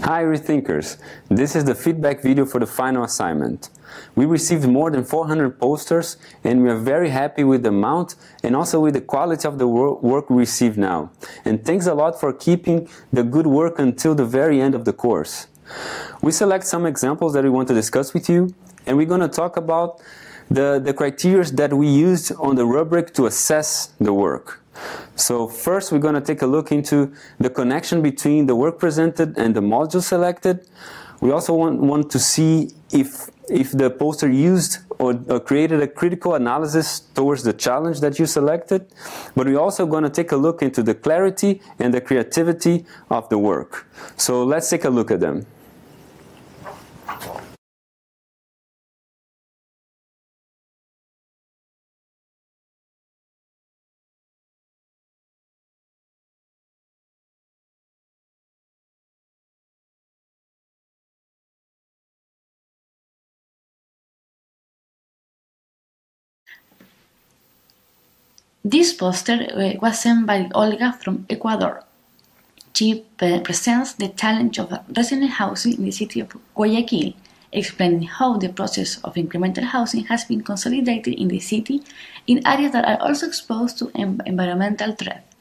Hi Rethinkers! This is the feedback video for the final assignment. We received more than 400 posters and we are very happy with the amount and also with the quality of the work we received now. And thanks a lot for keeping the good work until the very end of the course. We select some examples that we want to discuss with you, and we're going to talk about the criteria that we used on the rubric to assess the work. So first we're going to take a look into the connection between the work presented and the module selected. We also want to see if the poster used or created a critical analysis towards the challenge that you selected. But we're also going to take a look into the clarity and the creativity of the work. So let's take a look at them. This poster was sent by Olga from Ecuador. She presents the challenge of resident housing in the city of Guayaquil, explaining how the process of incremental housing has been consolidated in the city in areas that are also exposed to environmental threat.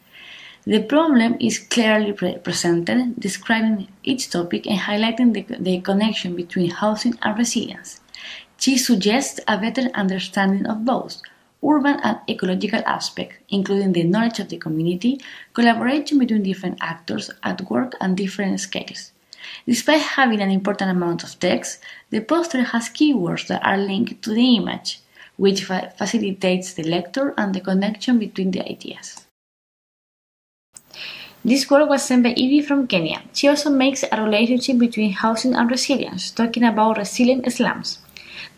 The problem is clearly presented, describing each topic and highlighting the connection between housing and resilience. She suggests a better understanding of both urban and ecological aspects, including the knowledge of the community, collaboration between different actors at work and different scales. Despite having an important amount of text, the poster has keywords that are linked to the image, which facilitates the lecture and the connection between the ideas. This work was sent by Evie from Kenya. She also makes a relationship between housing and resilience, talking about resilient slums.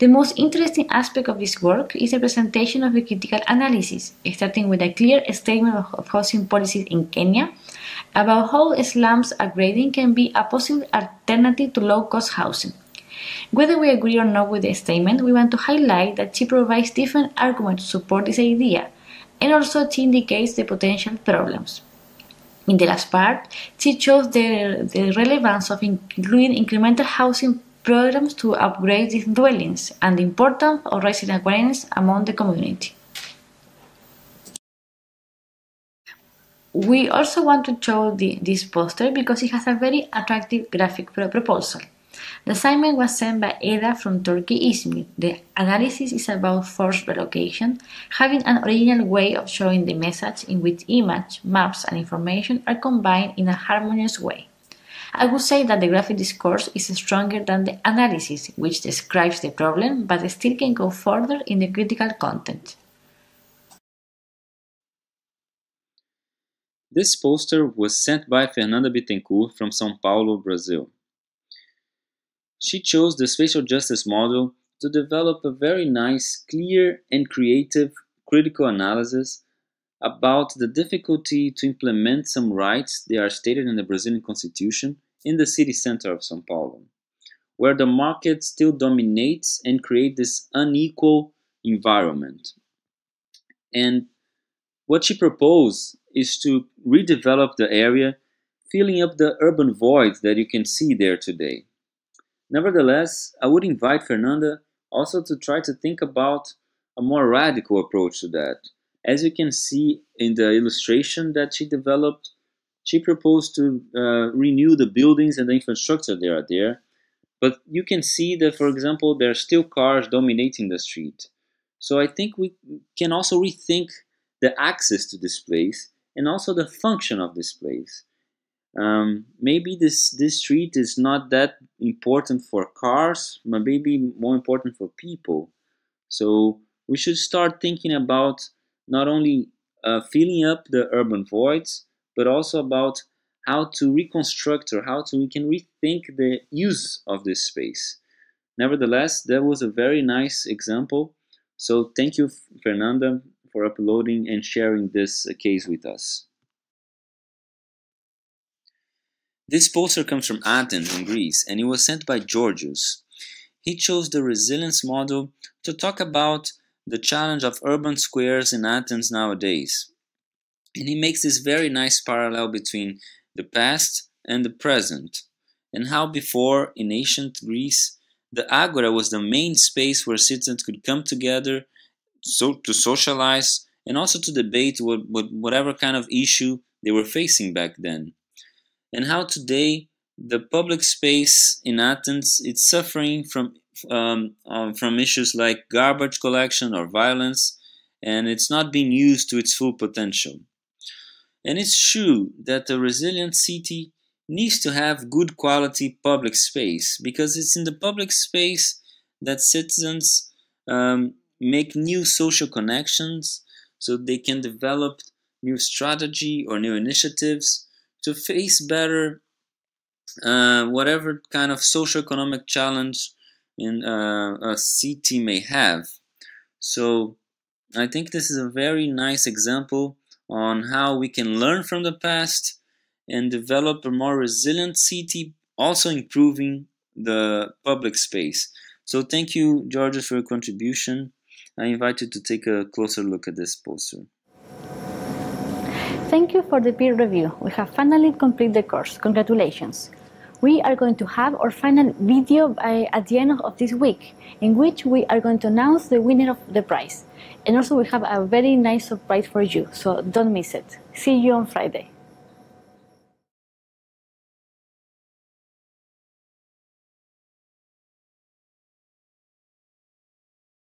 The most interesting aspect of this work is the presentation of the critical analysis, starting with a clear statement of housing policies in Kenya about how slums upgrading can be a possible alternative to low-cost housing. Whether we agree or not with the statement, we want to highlight that she provides different arguments to support this idea, and also she indicates the potential problems. In the last part, she shows the relevance of including incremental housing programs to upgrade these dwellings and the importance of raising awareness among the community. We also want to show this poster because it has a very attractive graphic proposal. The assignment was sent by Eda from Turkey, Izmir. The analysis is about forced relocation, having an original way of showing the message in which image, maps, and information are combined in a harmonious way. I would say that the graphic discourse is stronger than the analysis, which describes the problem, but still can go further in the critical content. This poster was sent by Fernanda Bittencourt from São Paulo, Brazil. She chose the spatial justice model to develop a very nice, clear, and creative critical analysis about the difficulty to implement some rights that are stated in the Brazilian Constitution in the city center of São Paulo, where the market still dominates and creates this unequal environment. And what she proposed is to redevelop the area, filling up the urban voids that you can see there today. Nevertheless, I would invite Fernanda also to try to think about a more radical approach to that. As you can see in the illustration that she developed, she proposed to renew the buildings and the infrastructure that are there. But you can see that, for example, there are still cars dominating the street. So I think we can also rethink the access to this place and also the function of this place. Maybe this street is not that important for cars, but maybe more important for people. So we should start thinking about not only filling up the urban voids, but also about how to reconstruct or we can rethink the use of this space. Nevertheless, that was a very nice example. So thank you, Fernanda, for uploading and sharing this case with us. This poster comes from Athens in Greece, and it was sent by Georgios. He chose the resilience model to talk about the challenge of urban squares in Athens nowadays. And he makes this very nice parallel between the past and the present. and how before in ancient Greece the agora was the main space where citizens could come together to socialize and also to debate whatever kind of issue they were facing back then. And how today the public space in Athens is suffering from issues like garbage collection or violence, and it's not being used to its full potential. And it's true that a resilient city needs to have good quality public space, because it's in the public space that citizens make new social connections, so they can develop new strategy or new initiatives to face better whatever kind of socio-economic challenge in a city may have. So I think this is a very nice example on how we can learn from the past and develop a more resilient city, also improving the public space. So thank you, Georges, for your contribution. I invite you to take a closer look at this poster. Thank you for the peer review. We have finally completed the course. Congratulations. We are going to have our final video at the end of this week, in which we are going to announce the winner of the prize. And also we have a very nice surprise for you, so don't miss it. See you on Friday.